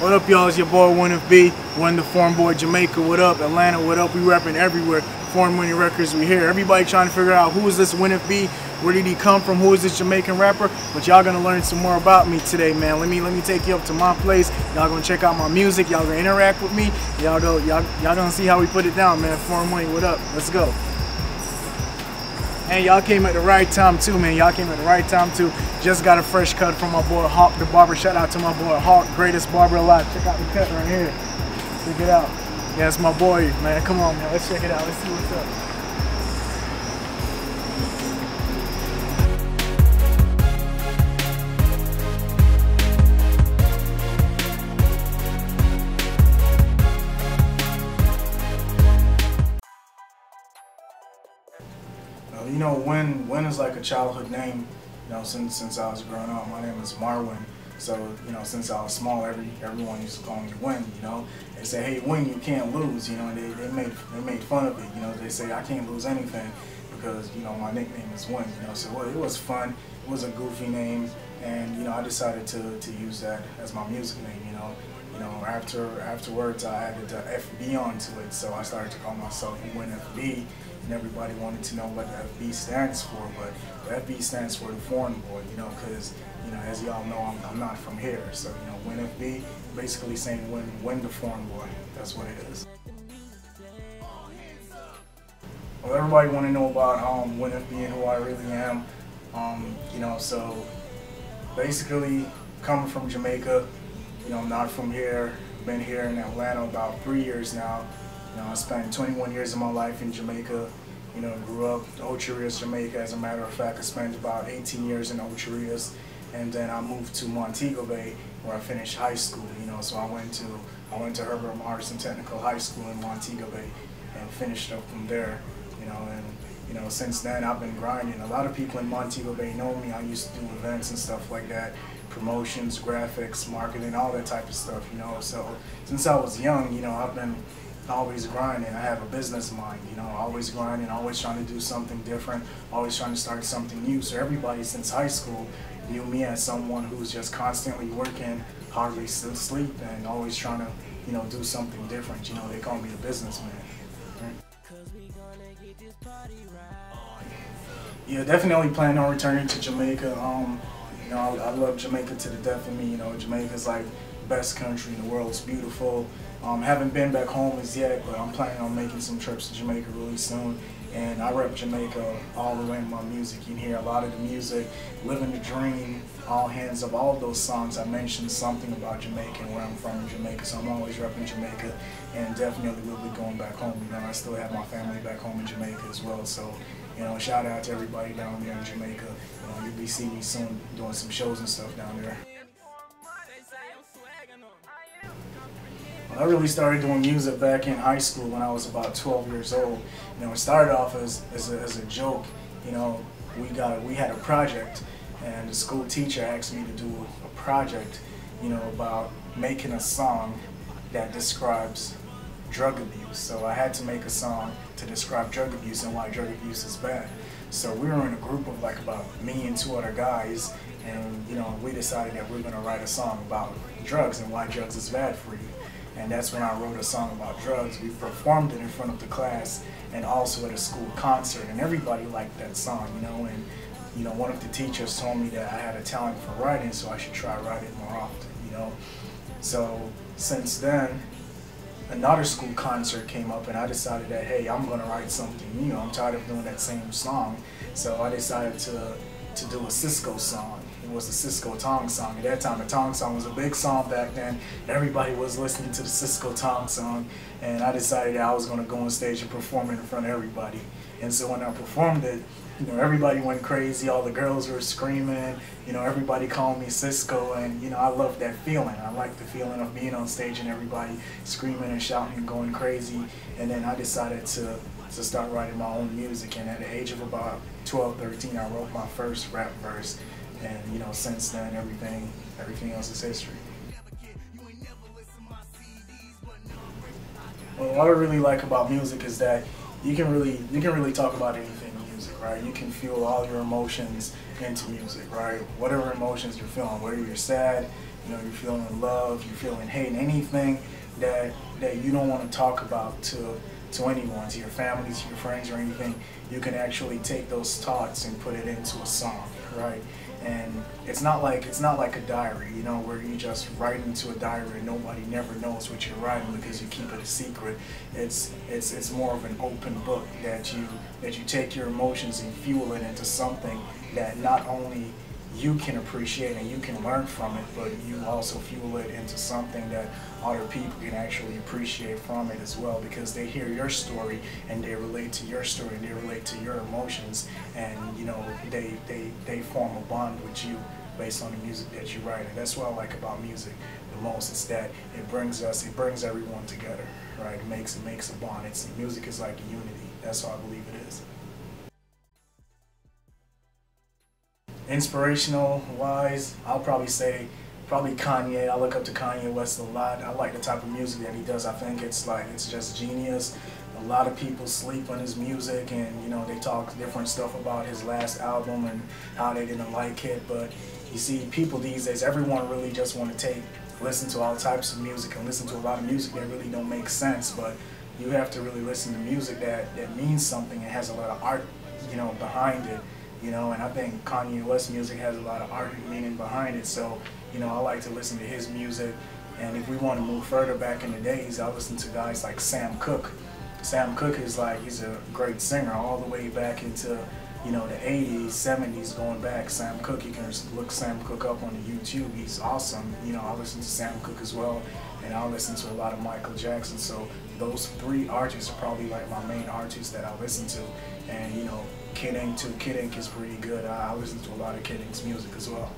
What up, y'all? It's your boy Wynn IFB. Wynn the Foreign Boy, Jamaica. What up? Atlanta. What up? We rapping everywhere. Foreign Money Records. We here. Everybody trying to figure out who is this Wynn IFB? Where did he come from? Who is this Jamaican rapper? But y'all gonna learn some more about me today, man. Let me take you up to my place. Y'all gonna check out my music. Y'all gonna interact with me. Y'all gonna see how we put it down, man. Foreign Money. What up? Let's go. And y'all came at the right time too, man. Y'all came at the right time too. Just got a fresh cut from my boy Hawk the barber. Shout out to my boy Hawk, greatest barber alive. Check out the cut right here. Check it out. Yeah, it's my boy, man. Come on, man. Let's check it out. Let's see what's up. You know, Wynn is like a childhood name, you know, since I was growing up. My name is Marwin. So, you know, since I was small, everyone used to call me Wynn, you know. They say, hey, Wynn, you can't lose, you know, and they made fun of it, you know. They say I can't lose anything because, you know, my nickname is Wynn, you know. So it was fun. It was a goofy name, and, you know, I decided to use that as my music name, you know. Afterwards, I added the FB onto it, so I started to call myself Wynn FB. And everybody wanted to know what the FB stands for, but the FB stands for the foreign boy, you know, because, you know, as y'all know, I'm not from here. So, you know, Wynn FB, basically saying Wynn the foreign boy. That's what it is. Well, everybody want to know about Wynn FB and who I really am. You know, so basically coming from Jamaica, you know, I'm not from here. Been here in Atlanta about 3 years now. You know, I spent 21 years of my life in Jamaica. You know, grew up in Ocho Rios, Jamaica. As a matter of fact, I spent about 18 years in Ocho Rios, and then I moved to Montego Bay, where I finished high school. You know, so I went to Herbert Morrison Technical High School in Montego Bay, and finished up from there. You know, and you know, since then I've been grinding. A lot of people in Montego Bay know me. I used to do events and stuff like that, promotions, graphics, marketing, all that type of stuff. You know, so since I was young, you know, I've been always grinding. I have a business mind, you know, always grinding, always trying to do something different, always trying to start something new. So everybody since high school knew me as someone who's just constantly working, hardly sleep, and always trying to, you know, do something different. You know, they call me the businessman. Yeah, definitely planning on returning to Jamaica. You know, I love Jamaica to the death of me. You know, Jamaica's like the best country in the world. It's beautiful. Haven't been back home as yet, but I'm planning on making some trips to Jamaica really soon. And I rep Jamaica all the way in my music. You can hear a lot of the music, Living the Dream, All Hands Up, all of those songs I mentioned something about Jamaica and where I'm from in Jamaica. So I'm always repping Jamaica, and definitely will be going back home. You know, I still have my family back home in Jamaica as well. So, you know, shout out to everybody down there in Jamaica. You know, you'll be seeing me soon doing some shows and stuff down there. I really started doing music back in high school when I was about 12 years old. You know, it started off as a joke. You know, we had a project, and the school teacher asked me to do a project, you know, about making a song that describes drug abuse. So I had to make a song to describe drug abuse and why drug abuse is bad. So we were in a group of like about me and 2 other guys, and you know, we decided that we were going to write a song about drugs and why drugs is bad for you. And that's when I wrote a song about drugs. We performed it in front of the class and also at a school concert, and everybody liked that song, you know. And you know, one of the teachers told me that I had a talent for writing, so I should try writing more often, you know. So since then, another school concert came up, and I decided that, hey, I'm gonna write something new. I'm tired of doing that same song, so I decided to do a Cisco song. It was the Cisco Tong song. At that time, the Tong song was a big song back then. Everybody was listening to the Cisco Tong song, and I decided that I was going to go on stage and perform it in front of everybody. And so when I performed it, you know, everybody went crazy. All the girls were screaming. You know, everybody called me Cisco, and you know, I loved that feeling. I liked the feeling of being on stage and everybody screaming and shouting and going crazy. And then I decided to start writing my own music. And at the age of about 12, 13, I wrote my first rap verse. And you know, since then, everything else is history. Well, what I really like about music is that you can really talk about anything in music, right? You can feel all your emotions into music, right? Whatever emotions you're feeling, whether you're sad, You know, you're feeling love, you're feeling hate, anything that you don't want to talk about to anyone, to your family, to your friends or anything, you can actually take those thoughts and put it into a song, right? And it's not like a diary, you know, where you just write into a diary and nobody never knows what you're writing because you keep it a secret. It's more of an open book that you take your emotions and fuel it into something that not only you can appreciate and you can learn from it, but you also fuel it into something that other people can actually appreciate from it as well, because they hear your story and they relate to your story and they relate to your emotions, and you know, they form a bond with you based on the music that you write. And that's what I like about music the most, is that it brings everyone together, right? It makes a bond. Music is like a unity. That's what I believe it is. Inspirational wise, I'll probably say Kanye. I look up to Kanye West a lot. I like the type of music that he does. I think it's just genius. A lot of people sleep on his music, and you know, they talk different stuff about his last album and how they didn't like it. But you see, people these days, everyone really just want to listen to all types of music and listen to a lot of music that really don't make sense. But you have to really listen to music that means something and has a lot of art, you know, behind it. You know, and I think Kanye West music has a lot of art and meaning behind it. So, you know, I like to listen to his music. And if we want to move further back in the days, I listen to guys like Sam Cooke. Sam Cooke is he's a great singer all the way back into, you know, the 80s, 70s, going back. Sam Cooke, you can look Sam Cooke up on the YouTube. He's awesome. You know, I listen to Sam Cooke as well, and I listen to a lot of Michael Jackson. So those three artists are probably like my main artists that I listen to. And you know, Kid Ink too. Kid Ink is pretty good. I listen to a lot of Kid Ink's music as well.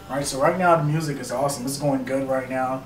Alright, so right now the music is awesome. It's going good right now.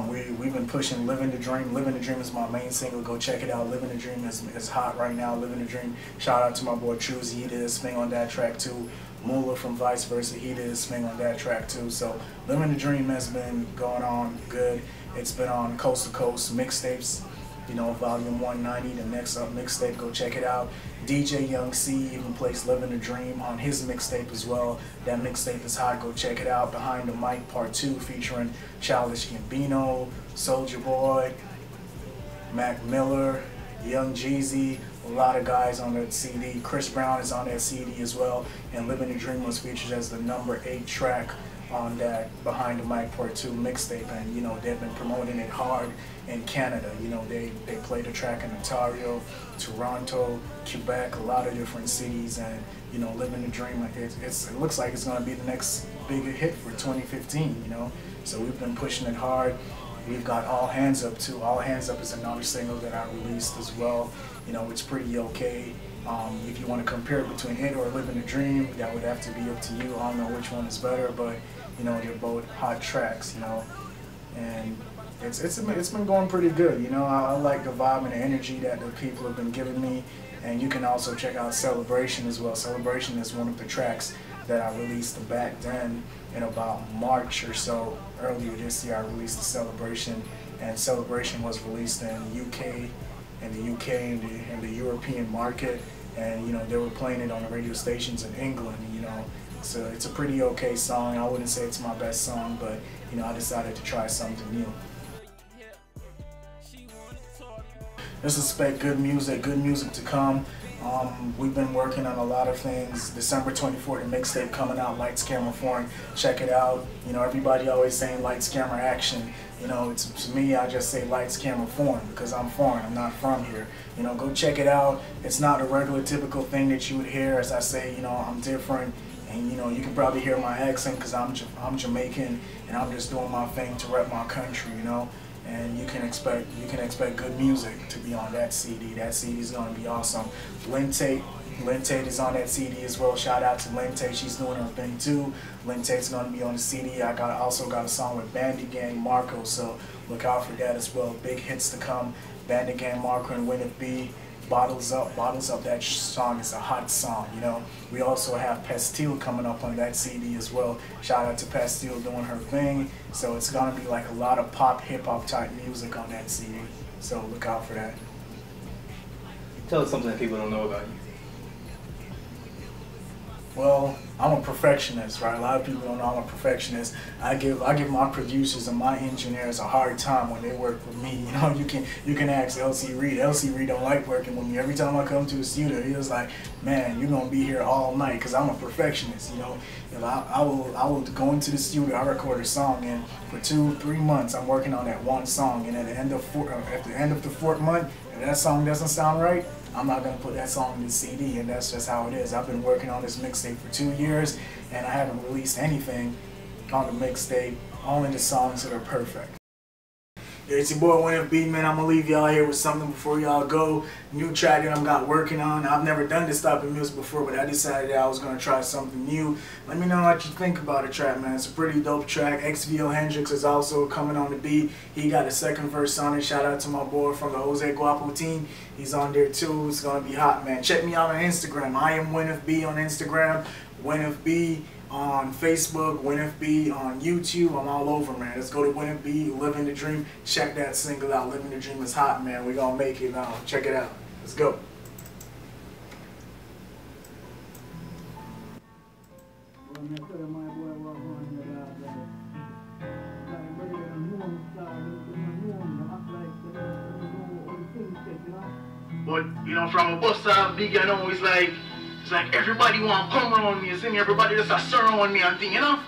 We've been pushing Living the Dream. Living the Dream is my main single. Go check it out. Living the Dream is hot right now. Living the Dream. Shout out to my boy Truzy. He did his thing on that track too. Moolah from Vice Versa, he did his thing on that track too. So Living the Dream has been going on good. It's been on Coast to Coast mixtapes. You know, volume 190, the next up mixtape, go check it out. DJ Young C even plays Living the Dream on his mixtape as well. That mixtape is hot, go check it out. Behind the Mic Part 2 featuring Childish Gambino, Soulja Boy, Mac Miller, Young Jeezy, a lot of guys on that CD. Chris Brown is on that CD as well. And Living the Dream was featured as the number 8 track on that Behind the Mic Part 2 mixtape, and you know, they've been promoting it hard in Canada. You know, they played the track in Ontario, Toronto, Quebec, a lot of different cities, and you know, Living the Dream, it looks like it's going to be the next big hit for 2015, you know. So we've been pushing it hard. We've got All Hands Up too. All Hands Up is another single that I released as well. You know, it's pretty okay. If you want to compare it between it or Living the Dream, that would have to be up to you. I don't know which one is better, but you know, they're both hot tracks, you know, and it's been going pretty good. You know, I like the vibe and the energy that the people have been giving me, and you can also check out Celebration as well. Celebration is one of the tracks that I released back then in about March or so. Earlier this year, I released the Celebration, and Celebration was released in the UK and the European market, and you know, they were playing it on the radio stations in England. You know, so it's a pretty okay song. I wouldn't say it's my best song, but you know, I decided to try something new. Just expect good music to come. We've been working on a lot of things. December 24th, the mixtape coming out, Lights, Camera, Foreign. Check it out. You know, everybody always saying Lights, Camera, Action. You know, to me, I just say Lights, Camera, Foreign, because I'm foreign, I'm not from here. You know, go check it out. It's not a regular, typical thing that you would hear. As I say, you know, I'm different. And you know, you can probably hear my accent because I'm Jamaican, and I'm just doing my thing to rep my country, you know. And you can expect good music to be on that CD. That CD is going to be awesome. Lynn Tate is on that CD as well. Shout out to Lynn Tate. She's doing her thing too. Lynn Tate's going to be on the CD. I also got a song with Bandit Gang Marco, so look out for that as well. Big hits to come. Bandit Gang Marco and Wynn IFB. Bottles Up. That song is a hot song, you know. We also have Pastille coming up on that CD as well. Shout out to Pastille doing her thing. So it's gonna be like a lot of pop, hip hop type music on that CD. So look out for that. Tell us something that people don't know about you. Well, I'm a perfectionist, right? A lot of people don't know I'm a perfectionist. I give my producers and my engineers a hard time when they work with me. You know, you can ask LC Reed. LC Reed don't like working with me. Every time I come to the studio, he was like, "Man, you're gonna be here all night," because I'm a perfectionist. You know, if I will go into the studio, I record a song, and for 2-3 months I'm working on that one song, and at the end of the fourth month, if that song doesn't sound right, I'm not going to put that song in the CD, and that's just how it is. I've been working on this mixtape for 2 years, and I haven't released anything on the mixtape, only the songs that are perfect. Yeah, it's your boy Wynn IFB, man. I'm going to leave y'all here with something before y'all go. New track that I'm working on. I've never done this type of music before, but I decided that I was going to try something new. Let me know what you think about the track, man. It's a pretty dope track. XVO Hendrix is also coming on the beat. He got a second verse on it. Shout out to my boy from the Jose Guapo team. He's on there too. It's going to be hot, man. Check me out on Instagram. I am Wynn IFB on Instagram. Wynn IFB on Facebook, Wynn IFB on YouTube. I'm all over, man. Let's go to Wynn IFB, Living the Dream. Check that single out. Living the Dream is hot, man. We're going to make it now. Check it out. Let's go. But, you know, from a bus stop, big, you know, it's like everybody want to come around me, you see me? Everybody just a surround me and thing, you know?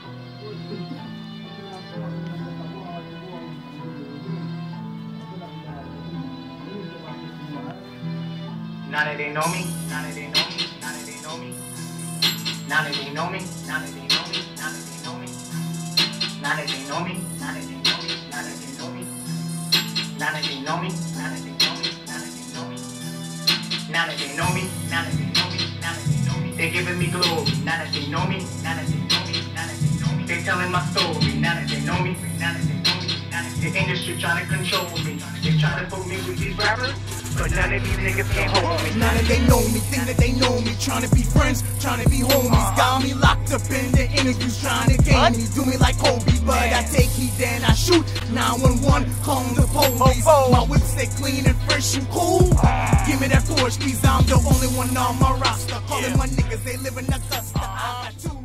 Now that they know me, now that they know me, now that they know me, now that they know me, now that they know me, now that they know me, now that they know me, now that they know me, now that they know me, now that they know me, now that they know me, now that they know me, now that they know me, now that they know me, now that they know me, they giving me glory. Now that they know me, now that they know me, now that they know me, they telling my story. Now that they know me, now that they know me, now that the industry trying to control me, they trying to put me with these rappers. But none of these niggas can't hold me. Now that they know me, think that they know me. Trying to be friends, trying to be homies. Got me locked up in the interviews, trying to game me. Do me like Kobe, but I take heat, then I shoot. 911, calling the police. My whip stay clean and fresh and cool. Give me that torch, please. I'm the only one on my roster. Calling my niggas, they live in Augusta. I got two.